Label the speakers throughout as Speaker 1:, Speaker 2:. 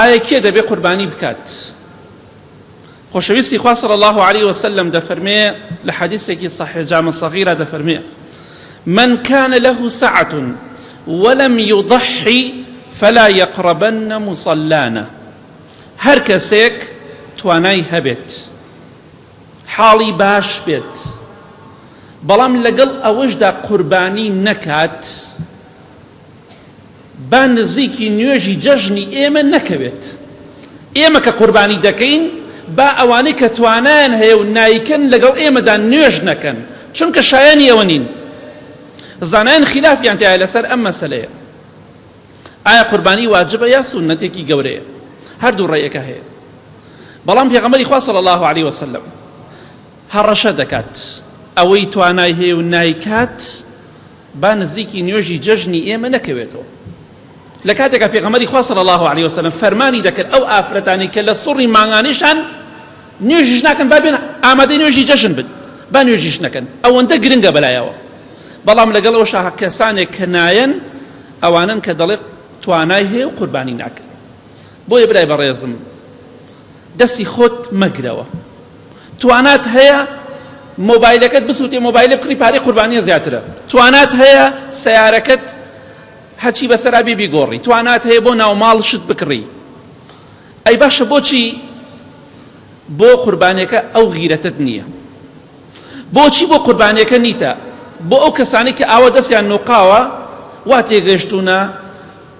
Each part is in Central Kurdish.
Speaker 1: ئایا کێ دەبێ قوربانی بکات؟ خۆشەویستی خوا صلی الله عليه وسلم دەفەرمێ لە حەدیثێکی صحیح جامع صغیرە دەفەرمێ من كان له سعة ولم يضحي فلا يقربن مصلانا. هەر کەسێک توانای هەبێت، حاڵی باش بێت، بەڵام لەگەڵ ئەوەشدا قوربانی نەکات، با نزیکی نوێژی جەژنی ئێمە نەکەوێت. ئێمە کە قوربانی دەکەین با ئەوانەی کە توانایان هەیە و نایکەن لەگەڵ ئێمەدا نوێژ نەکەن، چونکە شایانی ئەوە نین. زانایان خلافیان تایە لەسەر ئەم مەسەلەیە، ئایا قوربانی واجبە یا سونەتێکی گەورەیە؟ هەردوو ڕێیەکە هەیە. بەڵام پێغەمبەری خوا صلی الله عليه وسلم هەڕەشە دەکات، ئەوەی توانای هەیە و نایکات با نزیکی نوێژی جەژنی ئێمە نەکەوێتەوە. لە کاتێکە پێغەمبەری خوا صلی الله عليه وسلم فەرمانی دەکرد ئەو ئافرەتانی کە لە سوڕی مانگانیشان نوێژیش ناکەن با بێن ئامادەی نوێژی جەژن بن، با نوێژیش نەکەن، ئەوەندە گرنگە بەلایەوە. بەڵام لەگەڵەوەش کەسانێک کە نایەن ئەوانن کە دەڵێ توانای هەیە و قوربانی ناکەن. بۆیە برای بەڕێزم دەستی خۆت مەگرەوە. توانات هەیە مۆبایلەکەت بسووتێ مۆبایلە بکڕی پارەی قوربانیە زیاترە، توانات هەیە سەیارەکەت هەچی بەسەرا بێ بیگۆڕی، توانات هەیە بۆ ناوماڵ شت بکڕی. ئەی باشە بۆچی بۆ قوربانیەکە ئەو غیرەتت نییە؟ بۆچی بۆ قوربانیەکە نیتە؟ بۆ ئەو کەسانی کە ئاوە دەستیان نوقاوە وا تێگەشتونە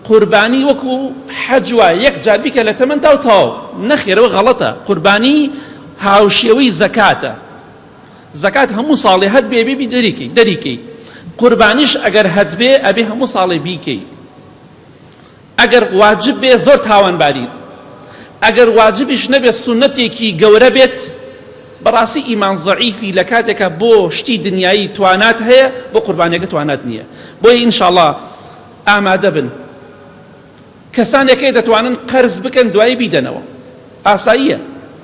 Speaker 1: قوربانی وەکو حەج وایە یەک جار بیکە لە تەمەن تاو تاو، نەخێرەوە غەڵەتە. قوربانی هاوشێوەی زەکاتە، زەکات هەموو ساڵێ هەت بێ بێ دەریکەی، قوربانیش ئەگەر هەت بێ ئەبێ هەموو ساڵێ بیکەی. ئەگەر واجب بێ زۆر تاوانباری، ئەگەر واجبیش نەبێت سونەتێکی گەورە بێت، بەڕاستی ئیمان زەعیفی لە کاتێکە بۆ شتی دنیایی توانات هەیە بۆ قوربانیەکە توانات نییە. بۆیە ئینشاءڵڵا ئامادە بن. کەسانێکی دەتوانن قەرز بکەن دوایی بیدەنەوە، ئاساییە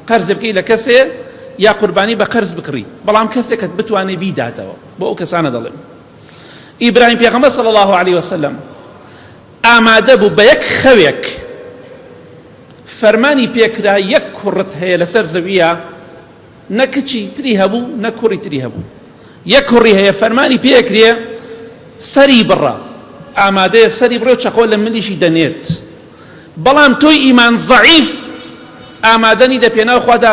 Speaker 1: قەرز بکەی لە کەسێ یا قوربانی بە قەرز بکڕی، بەڵام کەسێکت بتوانێ بیداتەوە. بۆ ئەو کەسانە دەڵێن. ئیبراهیم پێغەمبەر صلی الله عليه وسلم ئامادە بوو بە یەک خەوێک فەرمانی پێکرا یەک کوڕت هەیە لەسەر زەویە، نە کچی تری هەبوو نە کوڕی تری هەبوو، یەک کوڕی هەیە فەرمانی پێکرێ سەری بڕە، ئامادەیە سەری بڕێ و چەقۆ لە ملیشی دەنێت. بەڵام تۆی ئیمان زەعیف ئامادەنی دە پێناو خوادا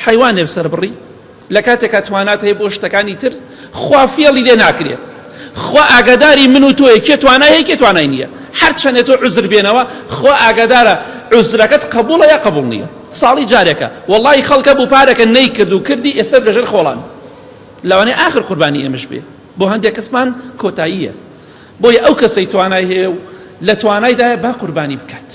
Speaker 1: حەیوانێ سەر بڕی لە کاتێکە توانات هەیە بۆ شتەکانی تر، خوا فێڵی لێ ناکرێ. خوا ئاگاداری من و تۆیە کێ توانای هەیە کێ توانای نییە. هەر چەندێ تۆ عوزر بێنەوە خوا ئاگادارە عوزرەکەت قبوڵە یا قبوڵ نییە. ساڵی جارێکە وەڵڵی خەڵکە بوو پارێکە نەیکرد و کردی ئێستا لەژێر خۆڵان، لەوانەیە ئاخر قوربانی ئێمەش بێ. بۆ هەندێک کەسمان کۆتاییە. بۆیە ئەو کەسەی توانای هەیە و لە توانایدایە با قوربانی بکات.